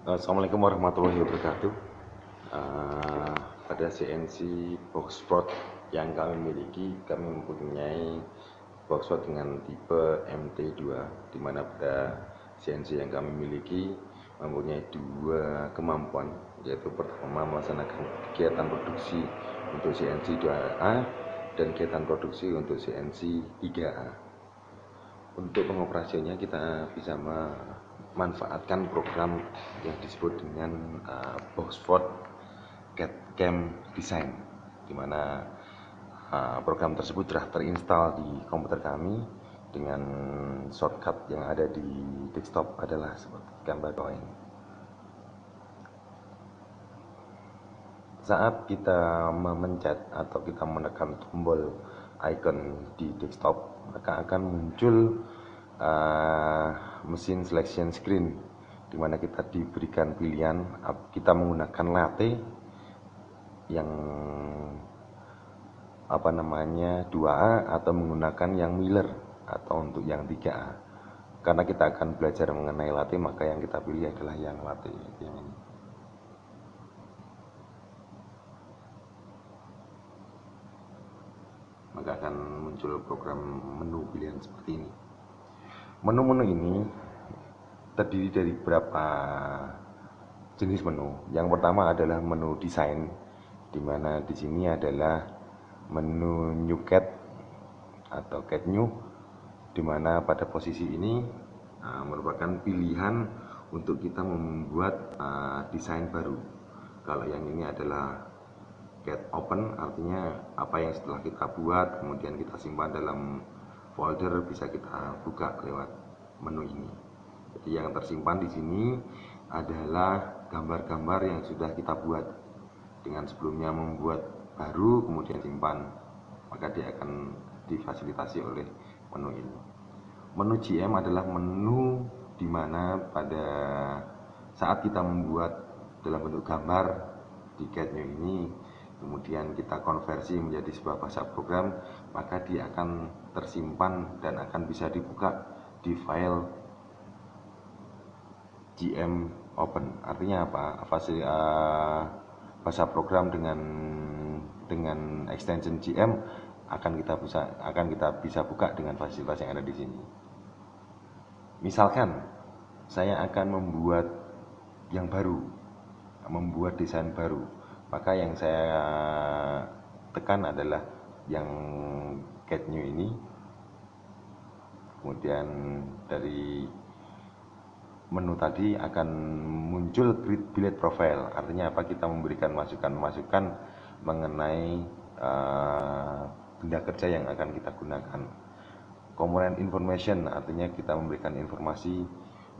Assalamualaikum warahmatullahi wabarakatuh. Pada CNC boxsport yang kami miliki, kami mempunyai boxsport dengan tipe MT2, di mana pada CNC yang kami miliki mempunyai dua kemampuan, yaitu pertama melaksanakan kegiatan produksi untuk CNC 2A dan kegiatan produksi untuk CNC 3A. Untuk pengoperasiannya kita bisa memanfaatkan program yang disebut dengan Boxsport CAD/CAM Design, di mana program tersebut sudah terinstall di komputer kami dengan shortcut yang ada di desktop adalah seperti gambar bawah ini. Saat kita memencet atau kita menekan tombol icon di desktop, maka akan muncul mesin selection screen, di mana kita diberikan pilihan kita menggunakan latte yang 2A atau menggunakan yang Miller atau untuk yang 3A. Karena kita akan belajar mengenai latte, maka yang kita pilih adalah yang latte, yang ini. Maka akan muncul program menu pilihan seperti ini. Menu-menu ini terdiri dari beberapa jenis menu. Yang pertama adalah menu desain, di mana di sini adalah menu new CAD atau CAD new, di mana pada posisi ini merupakan pilihan untuk kita membuat desain baru. Kalau yang ini adalah CAD open, artinya apa yang setelah kita buat kemudian kita simpan dalam folder bisa kita buka lewat menu ini. Jadi yang tersimpan di sini adalah gambar-gambar yang sudah kita buat dengan sebelumnya membuat baru kemudian simpan, maka dia akan difasilitasi oleh menu ini. Menu GM adalah menu di mana pada saat kita membuat dalam bentuk gambar di CAD ini, kemudian kita konversi menjadi sebuah bahasa program, maka dia akan tersimpan dan akan bisa dibuka di file GM Open. Artinya apa? Bahasa program dengan extension GM akan kita bisa buka dengan fasilitas yang ada di sini. Misalkan saya akan membuat yang baru, membuat desain baru, maka yang saya tekan adalah yang CAD new ini. Kemudian dari menu tadi akan muncul build profile. Artinya apa? Kita memberikan masukan-masukan mengenai benda kerja yang akan kita gunakan. Komponen information, artinya kita memberikan informasi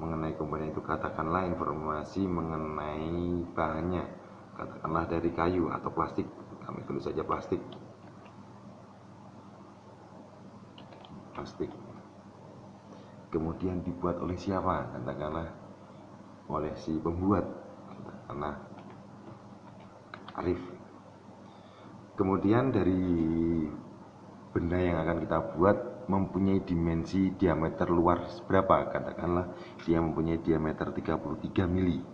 mengenai komponen itu, katakanlah informasi mengenai bahannya, katakanlah dari kayu atau plastik, kami tulis saja plastik. Kemudian dibuat oleh siapa, katakanlah oleh si pembuat, katakanlah Arif. Kemudian dari benda yang akan kita buat mempunyai dimensi diameter luar berapa, katakanlah dia mempunyai diameter 33 mili.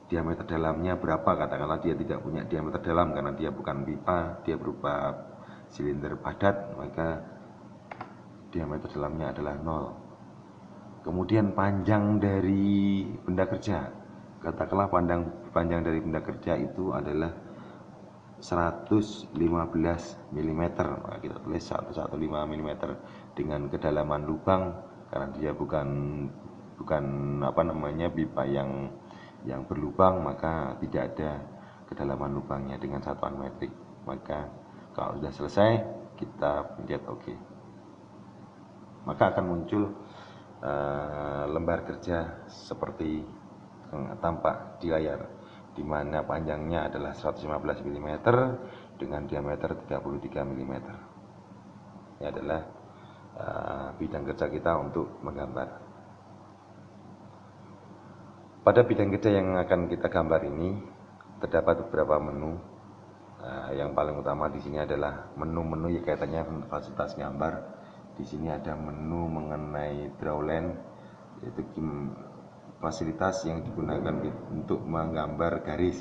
Diameter dalamnya berapa, katakanlah dia tidak punya diameter dalam karena dia bukan pipa, dia berupa silinder padat, maka diameter dalamnya adalah 0. Kemudian panjang dari benda kerja, katakanlah panjang dari benda kerja itu adalah 115 mm, maka kita tulis 115 mm dengan kedalaman lubang, karena dia bukan pipa yang berlubang, maka tidak ada kedalaman lubangnya dengan satuan metrik. Maka kalau sudah selesai kita pencet OK, maka akan muncul lembar kerja seperti yang tampak di layar, di mana panjangnya adalah 115 mm dengan diameter 33 mm. Ini adalah bidang kerja kita untuk menggambar. Pada bidang kerja yang akan kita gambar ini terdapat beberapa menu. Yang paling utama di sini adalah menu-menu yang kaitannya fasilitas gambar. Di sini ada menu mengenai drawline, yaitu fasilitas yang digunakan untuk menggambar garis.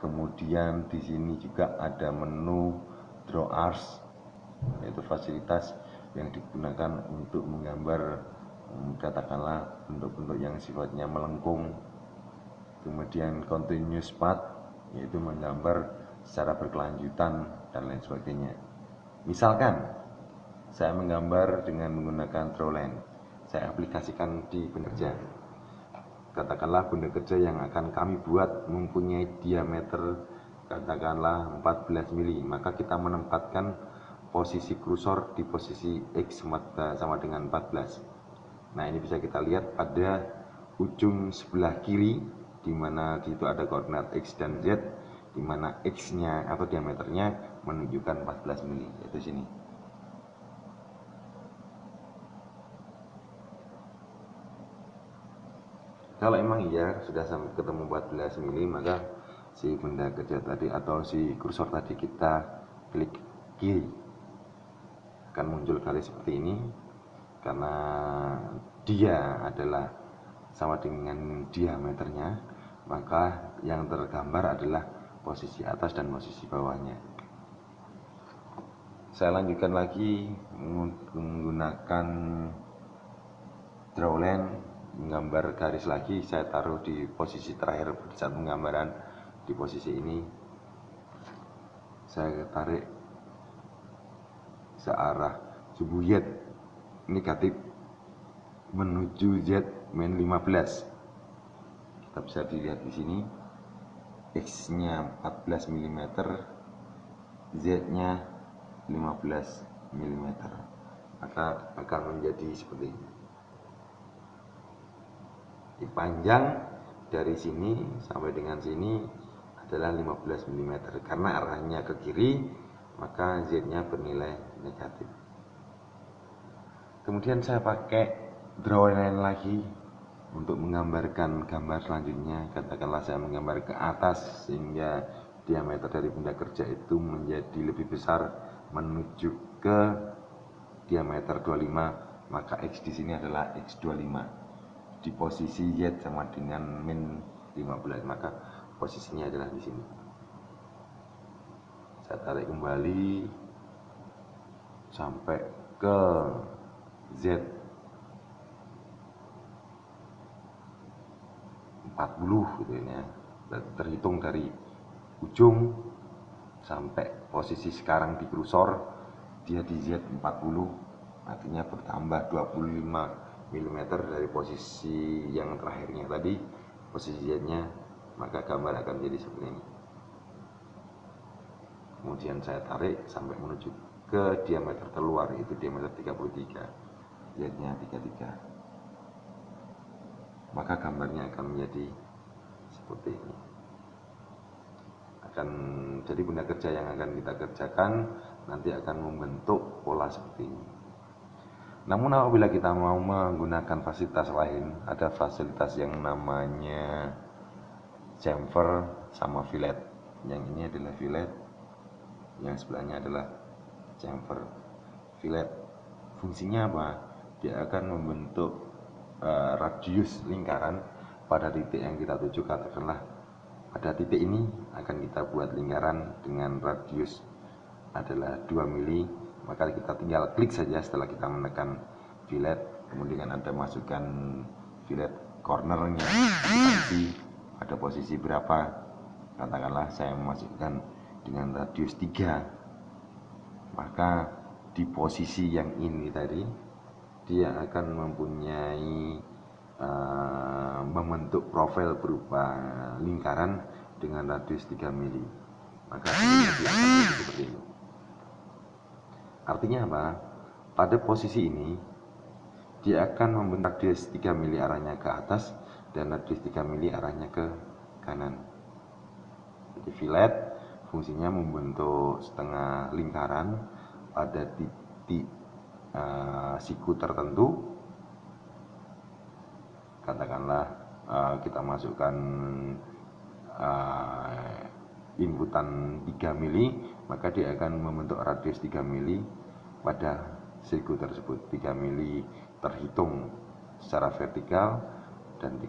Kemudian di sini juga ada menu Draw Arts, yaitu fasilitas yang digunakan untuk menggambar katakanlah bentuk-bentuk yang sifatnya melengkung. Kemudian Continuous Path, yaitu menggambar secara berkelanjutan dan lain sebagainya. Misalkan saya menggambar dengan menggunakan Drawline, saya aplikasikan di benda kerja. Katakanlah benda kerja yang akan kami buat mempunyai diameter katakanlah 14 mili, maka kita menempatkan posisi kursor di posisi X sama dengan 14. Nah, ini bisa kita lihat pada ujung sebelah kiri, di mana di situ ada koordinat X dan Z, di mana X-nya atau diameternya menunjukkan 14 mili, yaitu sini. Kalau emang iya sudah sampai ketemu 14 mili, maka si benda kerja tadi atau si kursor tadi kita klik kiri, akan muncul garis seperti ini. Karena dia adalah sama dengan diameternya, maka yang tergambar adalah posisi atas dan posisi bawahnya. Saya lanjutkan lagi menggunakan Drawline, menggambar garis lagi. Saya taruh di posisi terakhir saat penggambaran, di posisi ini. Saya tarik searah subuh Z negatif menuju Z-15. Kita bisa dilihat di sini, X-nya 14 mm, Z-nya 15 mm. Maka akan menjadi seperti ini. Di panjang dari sini sampai dengan sini adalah 15 mm. Karena arahnya ke kiri, maka Z-nya bernilai negatif. Kemudian saya pakai Drawline lagi untuk menggambarkan gambar selanjutnya. Katakanlah saya menggambar ke atas sehingga diameter dari benda kerja itu menjadi lebih besar menuju ke diameter 25, maka X di sini adalah X25. Di posisi Z sama dengan min 15, maka posisinya adalah di sini. Saya tarik kembali sampai ke Z 40 gitu ya. Terhitung dari ujung sampai posisi sekarang di kursor, dia di Z 40, artinya bertambah 25 mm dari posisi yang terakhirnya tadi, posisi Z-nya, maka gambar akan jadi seperti ini. Kemudian saya tarik sampai menuju ke diameter terluar, itu diameter 33, Z-nya 33. Maka gambarnya akan menjadi seperti ini. Akan jadi benda kerja yang akan kita kerjakan nanti akan membentuk pola seperti ini. Namun apabila kita mau menggunakan fasilitas lain, ada fasilitas yang namanya chamfer sama fillet. Yang ini adalah fillet, yang sebelahnya adalah chamfer. Fillet fungsinya apa? Dia akan membentuk radius lingkaran pada titik yang kita tuju. Katakanlah pada titik ini akan kita buat lingkaran dengan radius adalah 2 mili, maka kita tinggal klik saja setelah kita menekan fillet, kemudian Anda masukkan fillet cornernya pada posisi berapa. Katakanlah saya memasukkan dengan radius 3, maka di posisi yang ini tadi dia akan mempunyai membentuk profil berupa lingkaran dengan radius 3 mili. Maka dia akan seperti ini. Artinya apa? Pada posisi ini dia akan membentuk radius 3 mili arahnya ke atas dan radius 3 mili arahnya ke kanan. Jadi fillet fungsinya membentuk setengah lingkaran pada titik siku tertentu. Katakanlah kita masukkan inputan 3 mili, maka dia akan membentuk radius 3 mili pada siku tersebut. 3 mili terhitung secara vertikal, dan